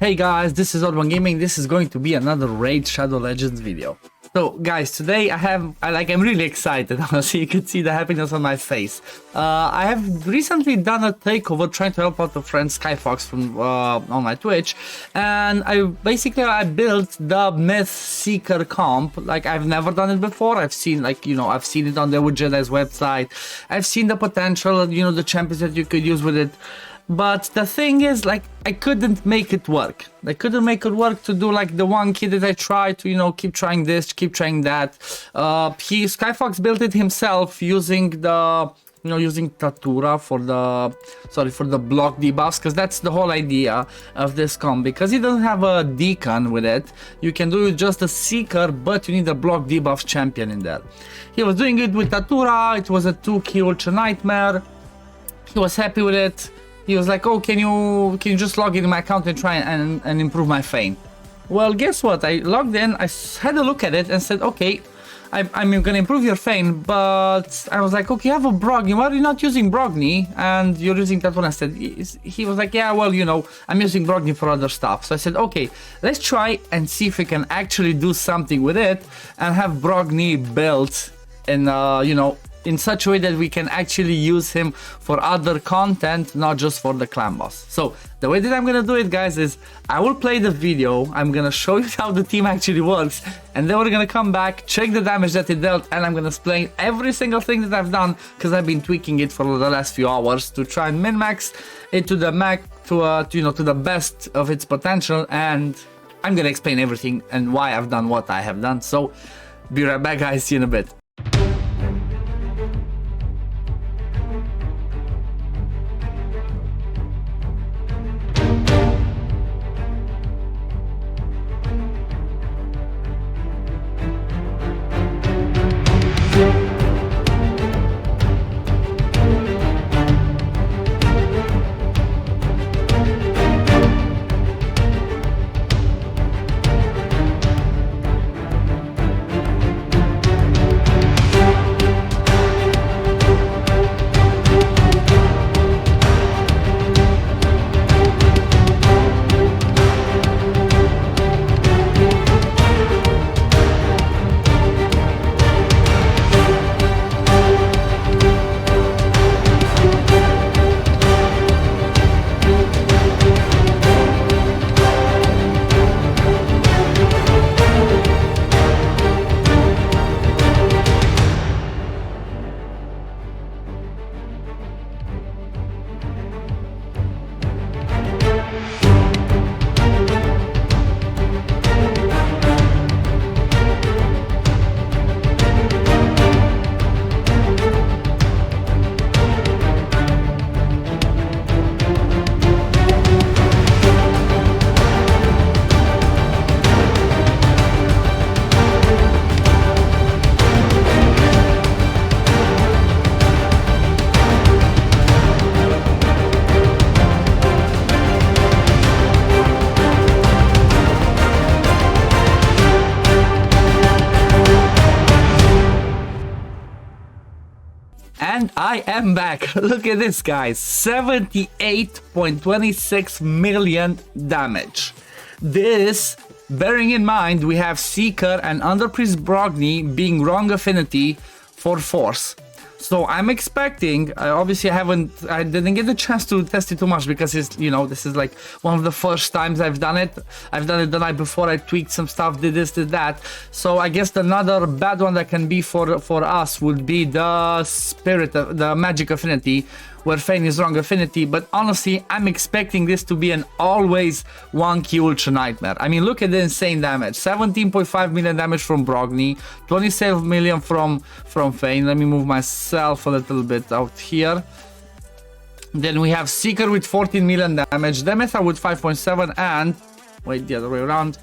Hey guys, this is OddOneGaming. This is going to be another Raid Shadow Legends video. So guys, today I'm really excited. Honestly, you can see the happiness on my face. I have recently done a takeover trying to help out a friend Skyfox from on my Twitch, and I built the Myth Seeker comp. Like, I've never done it before. I've seen I've seen it on the Jedi's website. I've seen the potential, the champions that you could use with it. But the thing is, like, I couldn't make it work. I couldn't make it work to do like the one kit that I tried to, keep trying this, keep trying that. Skyfox built it himself using the, using Tatura for the block debuffs, because that's the whole idea of this comp. Because he doesn't have a Deacon with it, you can do it just a Seeker, but you need a block debuff champion in there. He was doing it with Tatura. It was a 2-key Ultra Nightmare. He was happy with it. He was like, oh, can you just log in my account and try and improve my Feign? Well, guess what? I logged in, I had a look at it and said, okay, I'm gonna improve your Feign, but I was like, okay, you have a Brogni, why are you not using Brogni? And you're using that one. I said, he was like, yeah, well, I'm using Brogni for other stuff. So I said, okay, let's try and see if we can actually do something with it and have Brogni built in, in such a way that we can actually use him for other content, not just for the clan boss. So the way that I'm gonna do it, guys, is I will play the video, I'm gonna show you how the team actually works, and then we're gonna come back, check the damage that it dealt, and I'm gonna explain every single thing that I've done, because I've been tweaking it for the last few hours to try and min-max it to the max, to the best of its potential, and I'm gonna explain everything and why I've done what I have done. So be right back, guys, see you in a bit. And I am back. Look at this, guys. 78.26 million damage. This, bearing in mind, we have Seeker and Underpriest Brogni being wrong affinity for Force. So I'm expecting, obviously I didn't get the chance to test it too much because it's, this is like one of the first times I've done it. I've done it the night before, I tweaked some stuff, did this, did that. So I guess another bad one that can be for us would be the Spirit, the Magic Affinity, where Feign is wrong affinity. But honestly, I'm expecting this to be an always 1-key Ultra Nightmare. I mean, look at the insane damage. 17.5 million damage from Brogni, 27 million from Feign. Let me move myself a little bit out here. Then we have Seeker with 14 million damage, Demytha with 5.7, and wait, the other way around,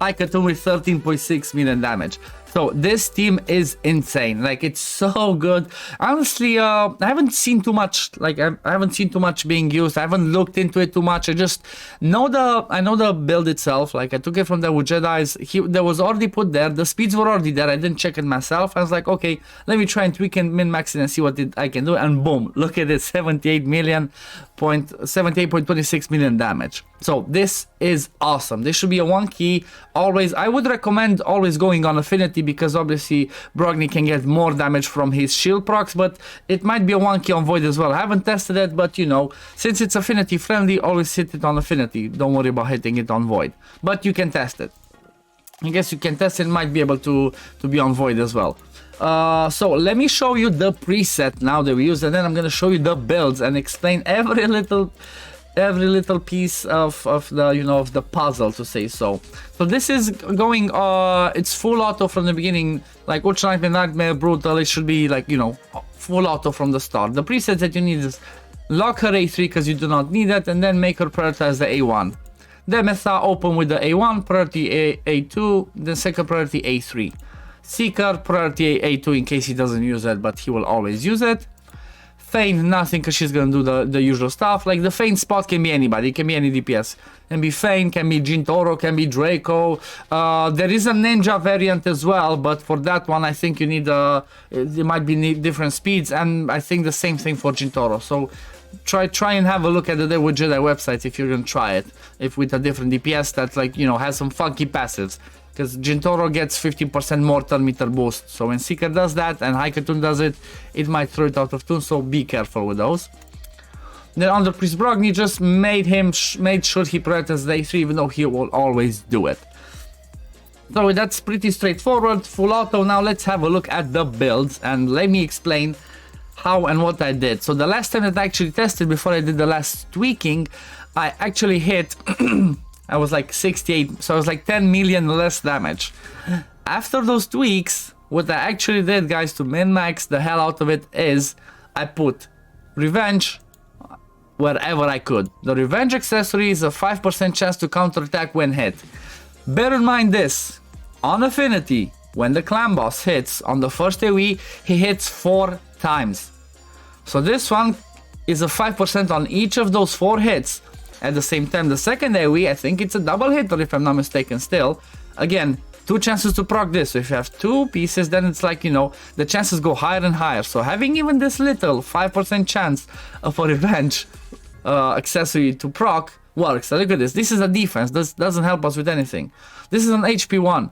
Icatun with 13.6 million damage. So this team is insane. Like, it's so good. Honestly, I haven't seen too much. Like, I haven't seen too much being used. I haven't looked into it too much. I just know the build itself. Like, I took it from there with Jedi's. That was already put there. The speeds were already there. I didn't check it myself. I was like, okay, let me try and tweak and min-max it and see what I can do. And boom, look at it, 78.26 million damage. So this is awesome. This should be a 1 key. Always, I would recommend always going on Affinity, because obviously Brogni can get more damage from his shield procs, but it might be a 1 key on Void as well. I haven't tested it, but you know, since it's Affinity friendly, always hit it on Affinity. Don't worry about hitting it on Void, but you can test it. I guess you can test it, might be able to be on Void as well. So let me show you the preset now that we use, and then I'm gonna show you the builds and explain every little piece of the, you know, of the puzzle, to say so. So this is going it's full auto from the beginning, like Ultra Nightmare, Brutal. It should be like, you know, full auto from the start. The presets that you need is lock her A3 because you do not need it, and then make her prioritize the A1. Demytha open with the A1, priority A2, then second priority A3. Seeker priority A2 in case he doesn't use it, but he will always use it. Feint, nothing, because she's gonna do the usual stuff. Like, the Feint spot can be anybody, it can be any DPS. Can be Feint, can be Jintoro, can be Draco. There is a ninja variant as well, but for that one I think you need there might be different speeds, and I think the same thing for Jintoro. So try and have a look at the with Jedi websites if you're gonna try it, if with a different DPS that, like, you know, has some funky passives. Because Jintoro gets 15% more turn meter boost. So when Seeker does that and Haikatun does it, it might throw it out of tune, so be careful with those. Then under Priest Brogni just made sure he prioritizes the A3, even though he will always do it. So that's pretty straightforward, full auto. Now let's have a look at the builds and let me explain how and what I did. So the last time that I actually tested, before I did the last tweaking, I actually hit I was like 68, so I was like 10 million less damage. After those tweaks, what I actually did, guys, to min-max the hell out of it, is I put Revenge wherever I could. The Revenge accessory is a 5% chance to counterattack when hit. Bear in mind this, on Affinity, when the clan boss hits on the first AoE, he hits 4 times. So this one is a 5% on each of those 4 hits. At the same time, the second AoE, I think it's a double hit, or if I'm not mistaken still. Again, 2 chances to proc this. So if you have 2 pieces, then it's like, you know, the chances go higher and higher. So having even this little 5% chance of a Revenge accessory to proc works. So look at this. This is a defense. This doesn't help us with anything. This is an HP 1.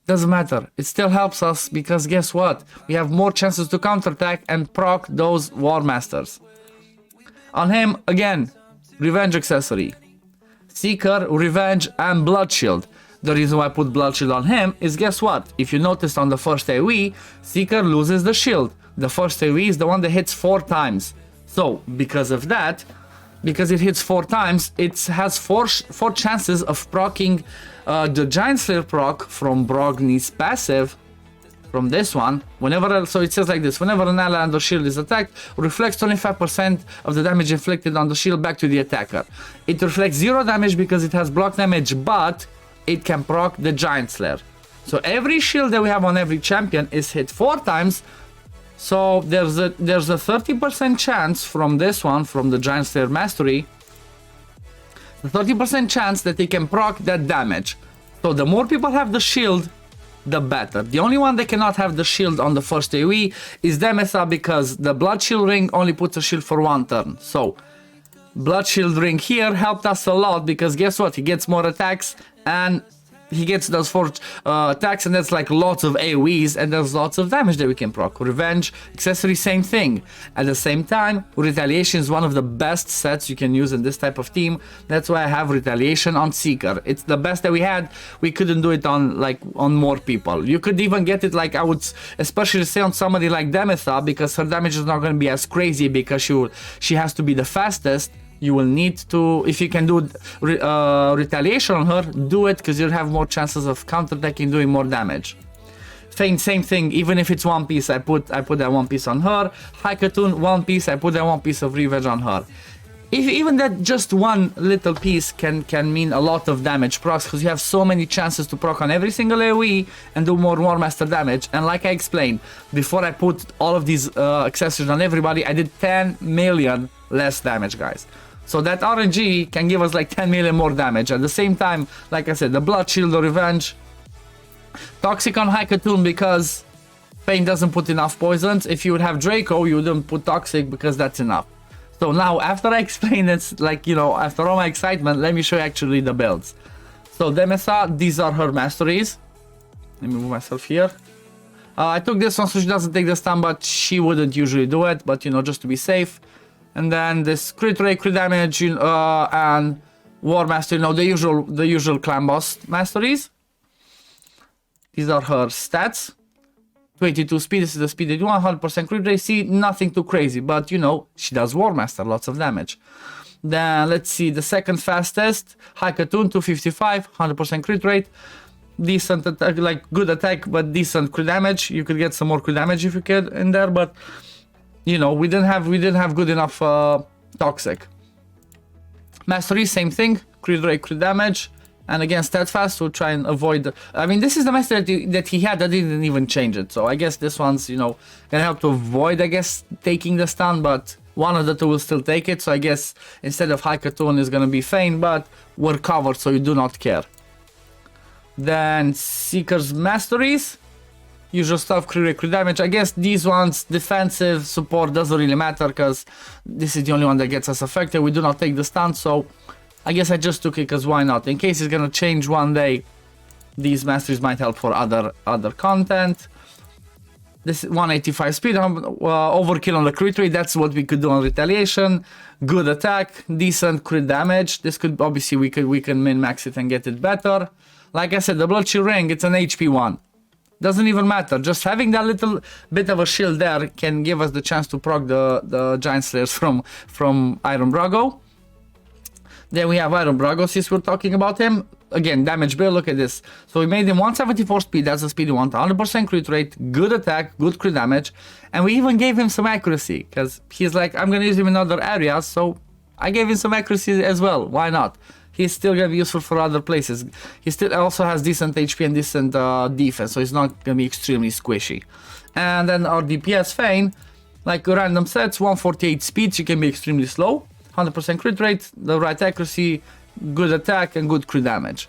Doesn't matter. It still helps us because guess what? We have more chances to counterattack and proc those War Masters. On him, again, Revenge accessory. Seeker, Revenge, and Blood Shield. The reason why I put Blood Shield on him is, guess what? If you noticed on the first AoE, Seeker loses the shield. The first AoE is the one that hits 4 times. So, because of that, because it hits 4 times, it has 4 chances of proccing the Giant Slayer proc from Brogni's passive, from this one, whenever, so it says like this, whenever an ally under shield is attacked, reflects 25% of the damage inflicted on the shield back to the attacker. It reflects 0 damage because it has block damage, but it can proc the Giant Slayer. So every shield that we have on every champion is hit 4 times, so there's a 30% chance from this one, from the Giant Slayer Mastery, the 30% chance that they can proc that damage. So the more people have the shield, the better. The only one that cannot have the shield on the first AoE is Demytha, because the Blood Shield ring only puts a shield for 1 turn. So Blood Shield ring here helped us a lot, because guess what? He gets more attacks and he gets those 4 attacks, and that's like lots of AoEs, and there's lots of damage that we can proc. Revenge accessory, same thing. At the same time, Retaliation is one of the best sets you can use in this type of team. That's why I have Retaliation on Seeker. It's the best that we had. We couldn't do it on more people. You could even get it, like, I would especially say on somebody like Demytha, because her damage is not going to be as crazy, because she has to be the fastest. You will need to, if you can do Retaliation on her, do it, because you'll have more chances of counterattacking, doing more damage. Feint, same thing, even if it's 1 piece, I put that 1 piece on her. Haikatun, 1 piece, I put that 1 piece of Revenge on her. even that just one little piece can mean a lot of damage procs, because you have so many chances to proc on every single AoE and do more War Master damage. And like I explained, before I put all of these accessories on everybody, I did 10 million less damage, guys. So that RNG can give us like 10 million more damage. At the same time, like I said, the Blood Shield or Revenge, Toxic on Haikatoon because Pain doesn't put enough poisons. If you would have Draco, you wouldn't put Toxic because that's enough. So now, after I explain it, like, you know, after all my excitement, let me show you actually the builds. So Demytha, these are her masteries. Let me move myself here. I took this one so she doesn't take the stun, but she wouldn't usually do it, but, you know, just to be safe. And then this crit rate, crit damage, and War Master, you know, the usual clan boss masteries. These are her stats. 22 speed, this is the speed they do, 100% crit rate. See, nothing too crazy, but you know, she does War Master, lots of damage. Then let's see, the second fastest, Haikatoon, 255, 100% crit rate. Decent attack, like good attack, but decent crit damage. You could get some more crit damage if you could in there, but you know, we didn't have good enough Toxic. Mastery, same thing, crit rate, crit damage. And again, steadfast to try and avoid. I mean, this is the mastery that he had that didn't even change it. So I guess this one's, you know, gonna help to avoid, I guess, taking the stun. But one of the two will still take it. So I guess instead of Haikatoon is gonna be Feign, but we're covered, so you do not care. Then Seeker's masteries, usual stuff, crit damage. I guess these ones, defensive support doesn't really matter because this is the only one that gets us affected. We do not take the stun, so I guess I just took it because why not? In case it's gonna change one day, these masteries might help for other content. This is 185 speed, overkill on the crit rate. That's what we could do on retaliation. Good attack, decent crit damage. This could obviously we can min max it and get it better. Like I said, the Blood Shield ring, it's an HP 1. Doesn't even matter. Just having that little bit of a shield there can give us the chance to proc the Giant Slayers from Iron Brago. Then we have Iron Brago, since we're talking about him. Again, damage build, look at this. So we made him 174 speed, that's the speed we want, 100% crit rate, good attack, good crit damage. And we even gave him some accuracy, because he's like, I'm gonna use him in other areas, so I gave him some accuracy as well, why not? He's still gonna be useful for other places. He still also has decent HP and decent defense, so he's not gonna be extremely squishy. And then our DPS Feign, like random sets, 148 speed, she can be extremely slow. 100% crit rate, the right accuracy, good attack, and good crit damage.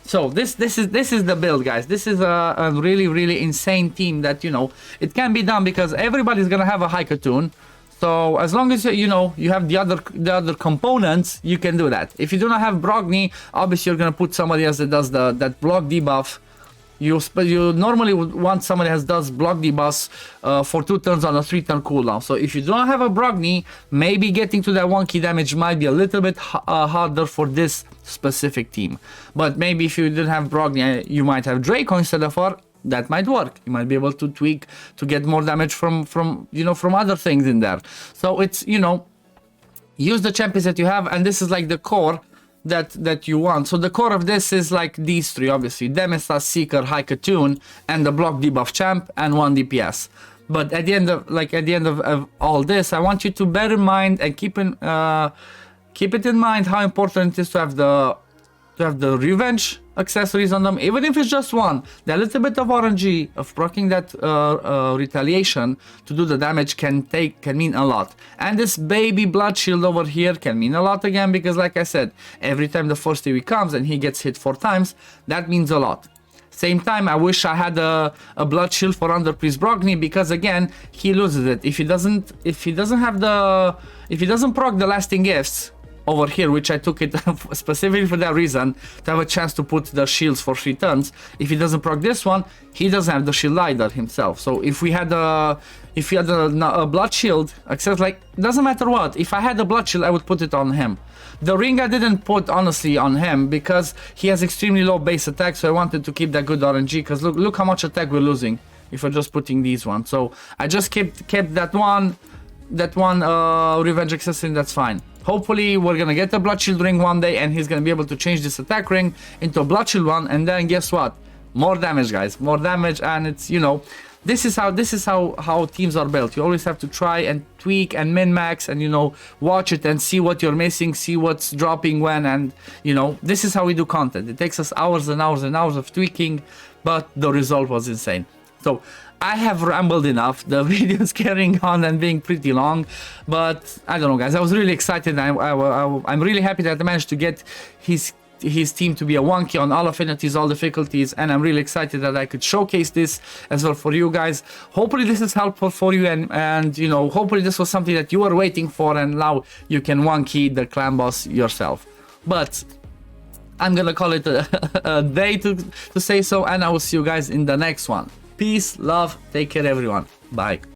So this is the build, guys. This is a really insane team that, you know, it can be done because everybody's gonna have a Haikatoon. So as long as you know you have the other components, you can do that. If you do not have Brogni, obviously you're gonna put somebody else that does that block debuff. You normally would want somebody that does block debuffs for 2 turns on a 3-turn cooldown. So if you don't have a Brogni, maybe getting to that 1 key damage might be a little bit harder for this specific team. But maybe if you didn't have Brogni, you might have Draco instead of her. That might work. You might be able to tweak to get more damage from other things in there. So it's, you know, use the champions that you have, and this is like the core that you want. So the core of this is like these three, obviously: Demytha, Seeker, Haikatoon, and the block debuff champ and 1 DPS. But at the end of all this, I want you to bear in mind and keep it in mind how important it is to have the revenge accessories on them, even if it's just one. That little bit of RNG of proccing that retaliation to do the damage can mean a lot. And this baby Blood Shield over here can mean a lot again, because like I said, every time the first AoE comes and he gets hit 4 times, that means a lot. Same time, I wish I had a Blood Shield for Under Priest Brogni, because again, he loses it. If he doesn't proc the lasting gifts over here, which I took it specifically for that reason, to have a chance to put the shields for 3 turns. If he doesn't proc this one, he doesn't have the shield either himself. So if we had a Blood Shield, except like, doesn't matter what, if I had a Blood Shield, I would put it on him. The ring I didn't put honestly on him because he has extremely low base attack, so I wanted to keep that good RNG, because look how much attack we're losing if we're just putting these ones. So I just kept that one revenge accessory, that's fine. Hopefully we're gonna get a Blood Shield ring one day, and he's gonna be able to change this attack ring into a Blood Shield one, and then guess what? More damage, guys, more damage. And it's, you know, this is how teams are built. You always have to try and tweak and min-max and, you know, watch it and see what you're missing, see what's dropping when, and, you know, this is how we do content. It takes us hours and hours and hours of tweaking, but the result was insane. So I have rambled enough. The video is carrying on and being pretty long, but I don't know, guys. I was really excited. I'm really happy that I managed to get his team to be a 1K on all affinities, all difficulties, and I'm really excited that I could showcase this as well for you guys. Hopefully this is helpful for you, and you know, hopefully this was something that you were waiting for, and now you can 1K the clan boss yourself. But I'm gonna call it a day to say so, and I will see you guys in the next one. Peace, love, take care everyone. Bye.